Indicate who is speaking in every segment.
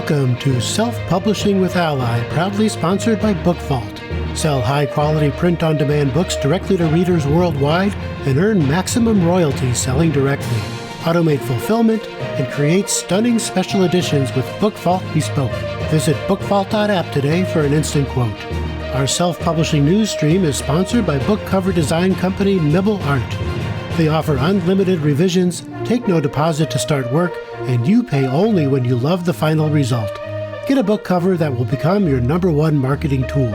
Speaker 1: Welcome to Self-Publishing with ALLi, proudly sponsored by Book Vault. Sell high-quality print-on-demand books directly to readers worldwide and earn maximum royalties selling directly. Automate fulfillment and create stunning special editions with Book Vault Bespoke. Visit bookvault.app today for an instant quote. Our self-publishing news stream is sponsored by book cover design company Mibble Art. They offer unlimited revisions, take no deposit to start work, and you pay only when you love the final result. Get a book cover that will become your #1 marketing tool.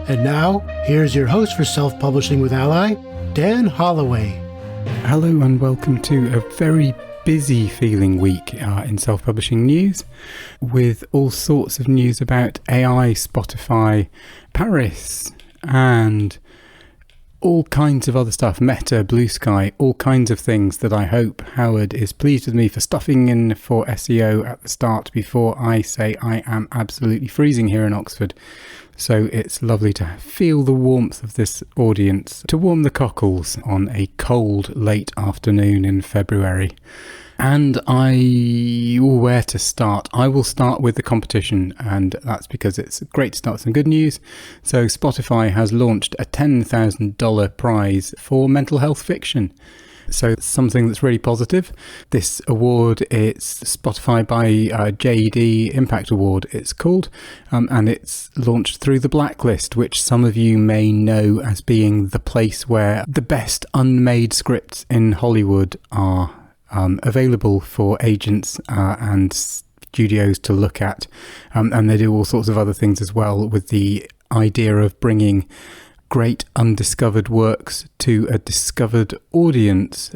Speaker 1: And now, here's your host for Self-Publishing with ALLi, Dan Holloway.
Speaker 2: Hello and welcome to a very busy feeling week in self-publishing news, with all sorts of news about AI, Spotify, Paris, and all kinds of other stuff, Meta, Blue Sky, all kinds of things that I hope Howard is pleased with me for stuffing in for SEO at the start before I say I am absolutely freezing here in Oxford. So it's lovely to feel the warmth of this audience, to warm the cockles on a cold late afternoon in February. And where to start? I will start with the competition, and that's because it's great to start with some good news. So Spotify has launched a $10,000 prize for mental health fiction. So something that's really positive. This award, it's Spotify by JD Impact Award, it's called, and it's launched through the Blacklist, which some of you may know as being the place where the best unmade scripts in Hollywood are available for agents and studios to look at, and they do all sorts of other things as well, with the idea of bringing great undiscovered works to a discovered audience,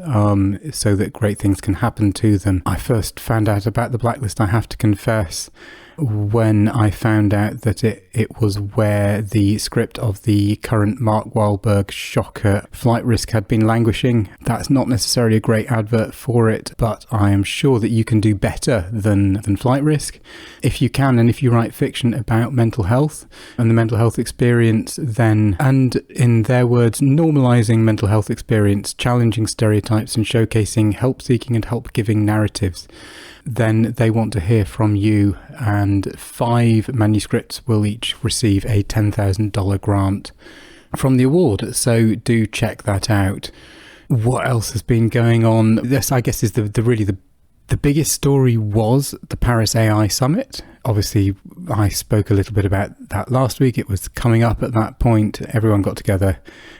Speaker 2: so that great things can happen to them. I first found out about the Blacklist, I have to confess, when I found out that it was where the script of the current Mark Wahlberg shocker Flight Risk had been languishing. That's not necessarily a great advert for it, but I am sure that you can do better than Flight Risk. If you can, and if you write fiction about mental health and the mental health experience, then, and in their words, normalizing mental health experience, challenging stereotypes and showcasing help-seeking and help-giving narratives, then they want to hear from you, and 5 manuscripts will each receive a $10,000 grant from the award. So do check that out. What else has been going on? This, I guess, is the biggest story was the Paris AI Summit. Obviously, I spoke a little bit about that last week. It was coming up at that point. Everyone got together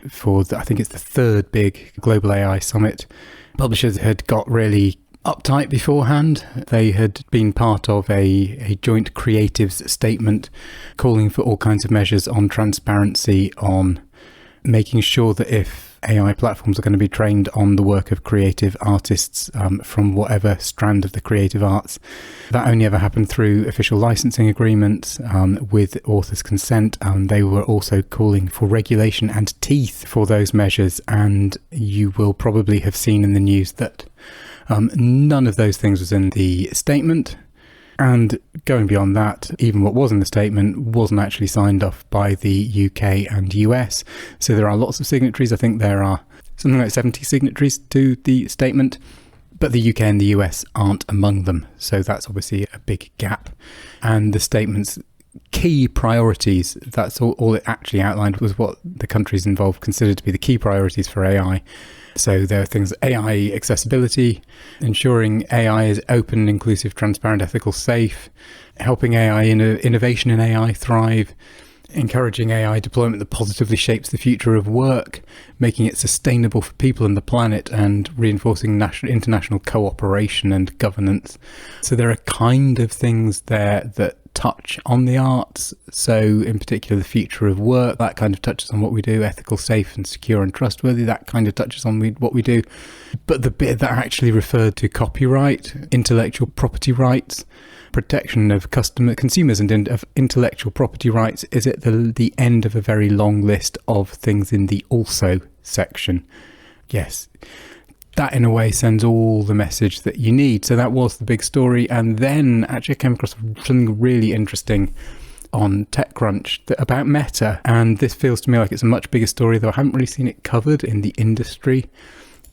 Speaker 2: for, I think it's the 3rd big global AI summit. Publishers had got really uptight beforehand. They had been part of a joint creatives statement calling for all kinds of measures on transparency, on making sure that if AI platforms are going to be trained on the work of creative artists from whatever strand of the creative arts, that only ever happened through official licensing agreements with authors' consent. They were also calling for regulation and teeth for those measures, and you will probably have seen in the news that none of those things was in the statement. And going beyond that, even what was in the statement wasn't actually signed off by the UK and US. So there are lots of signatories. I think there are something like 70 signatories to the statement, but the UK and the US aren't among them. So that's obviously a big gap. And the statement's key priorities, that's all it actually outlined, was what the countries involved considered to be the key priorities for AI. So there are things, AI accessibility, ensuring AI is open, inclusive, transparent, ethical, safe, helping AI innovation in AI thrive, encouraging AI deployment that positively shapes the future of work, making it sustainable for people and the planet, and reinforcing international cooperation and governance. So there are kind of things there that touch on the arts. So in particular, the future of work, that kind of touches on what we do. Ethical, safe and secure and trustworthy, that kind of touches on what we do. But the bit that actually referred to copyright, intellectual property rights, protection of consumers and of intellectual property rights, is at the end of a very long list of things in the also section. Yes, that in a way sends all the message that you need. So that was the big story. And then actually I came across something really interesting on TechCrunch about Meta. And this feels to me like it's a much bigger story, though I haven't really seen it covered in the industry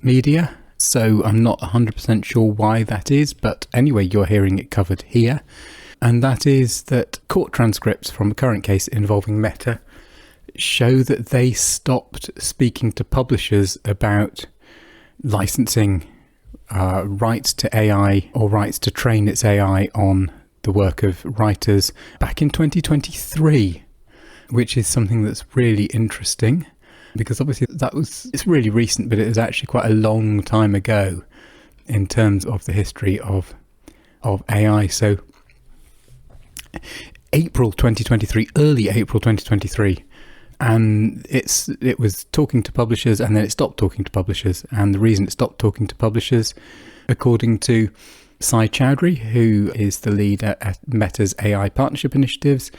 Speaker 2: media. So I'm not 100% sure why that is. But anyway, you're hearing it covered here. And that is that court transcripts from a current case involving Meta show that they stopped speaking to publishers about licensing rights to AI or rights to train its AI on the work of writers back in 2023, which is something that's really interesting because obviously it's really recent, but it was actually quite a long time ago in terms of the history of AI. So April 2023, early April 2023, and it was talking to publishers, and then it stopped talking to publishers. And the reason it stopped talking to publishers, according to Sai Chowdhury, who is the lead at Meta's AI partnership initiatives,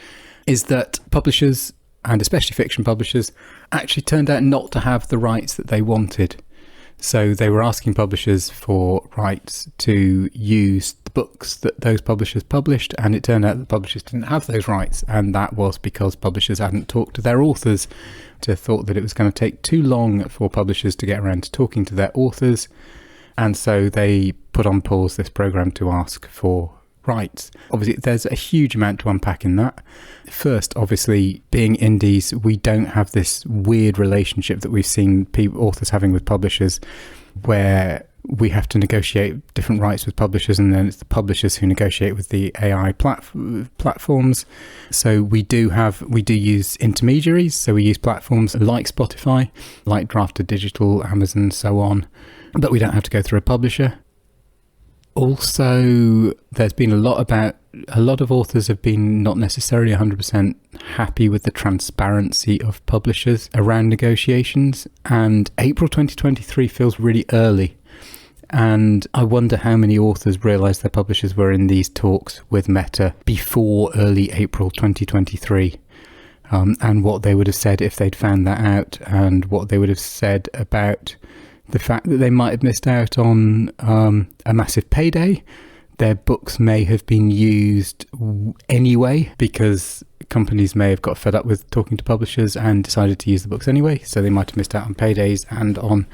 Speaker 2: is that publishers, and especially fiction publishers, actually turned out not to have the rights that they wanted. So they were asking publishers for rights to use the books that those publishers published, and it turned out that publishers didn't have those rights, and that was because publishers hadn't talked to their authors. They thought that it was going to take too long for publishers to get around to talking to their authors, and so they put on pause this program to ask for rights. Obviously, there's a huge amount to unpack in that. First, obviously, being indies, we don't have this weird relationship that we've seen authors having with publishers, where we have to negotiate different rights with publishers, and then it's the publishers who negotiate with the AI platforms. So we do use intermediaries. So we use platforms like Spotify, like Drafted Digital, Amazon, so on, but we don't have to go through a publisher. Also, there's been a lot of authors have been not necessarily 100% happy with the transparency of publishers around negotiations, and April 2023 feels really early. And I wonder how many authors realised their publishers were in these talks with Meta before early April 2023, and what they would have said if they'd found that out, and what they would have said about the fact that they might have missed out on a massive payday. Their books may have been used anyway because companies may have got fed up with talking to publishers and decided to use the books anyway. So they might have missed out on paydays and on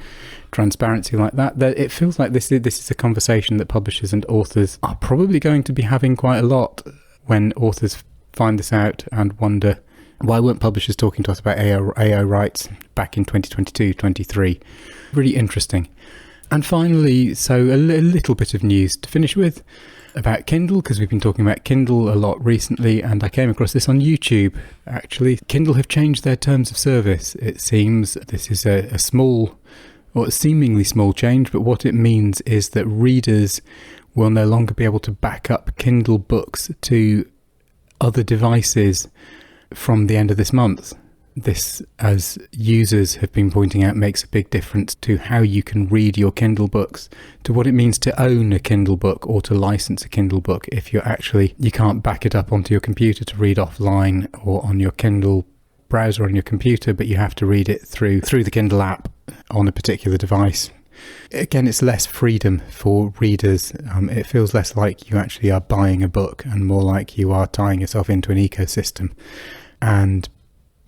Speaker 2: transparency like that. It feels like this is a conversation that publishers and authors are probably going to be having quite a lot when authors find this out and wonder, why weren't publishers talking to us about AI rights back in 2022, 23? Really interesting. And finally, so a little bit of news to finish with about Kindle, because we've been talking about Kindle a lot recently, and I came across this on YouTube, actually. Kindle have changed their terms of service. It seems this is a small, or a seemingly small change, but what it means is that readers will no longer be able to back up Kindle books to other devices from the end of this month. This, as users have been pointing out, makes a big difference to how you can read your Kindle books, to what it means to own a Kindle book or to license a Kindle book if you can't back it up onto your computer to read offline or on your Kindle browser on your computer, but you have to read it through the Kindle app on a particular device. Again, it's less freedom for readers. It feels less like you actually are buying a book and more like you are tying yourself into an ecosystem. And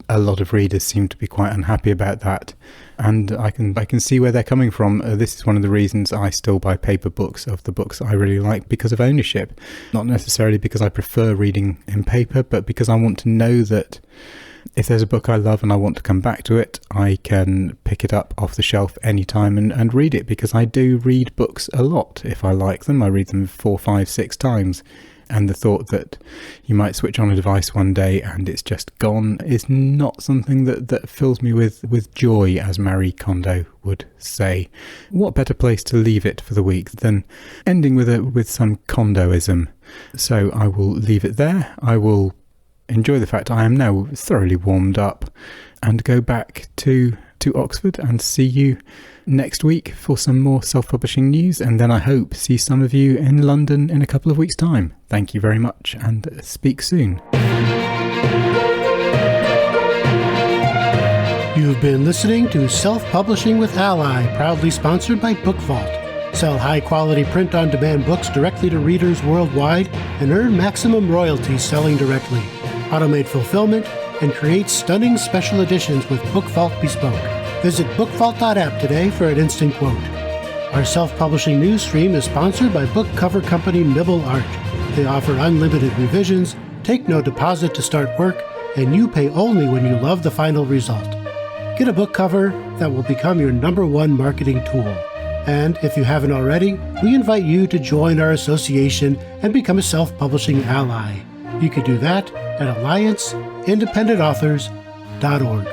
Speaker 2: a lot of readers seem to be quite unhappy about that, and I can see where they're coming from. This is one of the reasons I still buy paper books of the books I really like, because of ownership. Not necessarily because I prefer reading in paper, but because I want to know that if there's a book I love and I want to come back to it, I can pick it up off the shelf anytime and read it, because I do read books a lot. If I like them, I read them 4, 5, 6 times. And the thought that you might switch on a device one day and it's just gone is not something that fills me with joy, as Marie Kondo would say. What better place to leave it for the week than ending with some Kondoism? So I will leave it there. I will enjoy the fact I am now thoroughly warmed up and go back to Oxford and see you next week for some more self-publishing news, and then I hope see some of you in London in a couple of weeks' time. Thank you very much, and speak soon.
Speaker 1: You've been listening to Self-Publishing with ALLi, proudly sponsored by Book Vault. Sell high-quality print-on-demand books directly to readers worldwide and earn maximum royalties selling directly. Automate fulfillment and create stunning special editions with Book Vault Bespoke. Visit bookvault.app today for an instant quote. Our self-publishing news stream is sponsored by book cover company Nibble Art. They offer unlimited revisions, take no deposit to start work, and you pay only when you love the final result. Get a book cover that will become your #1 marketing tool. And if you haven't already, we invite you to join our association and become a self-publishing ally. You can do that at allianceindependentauthors.org.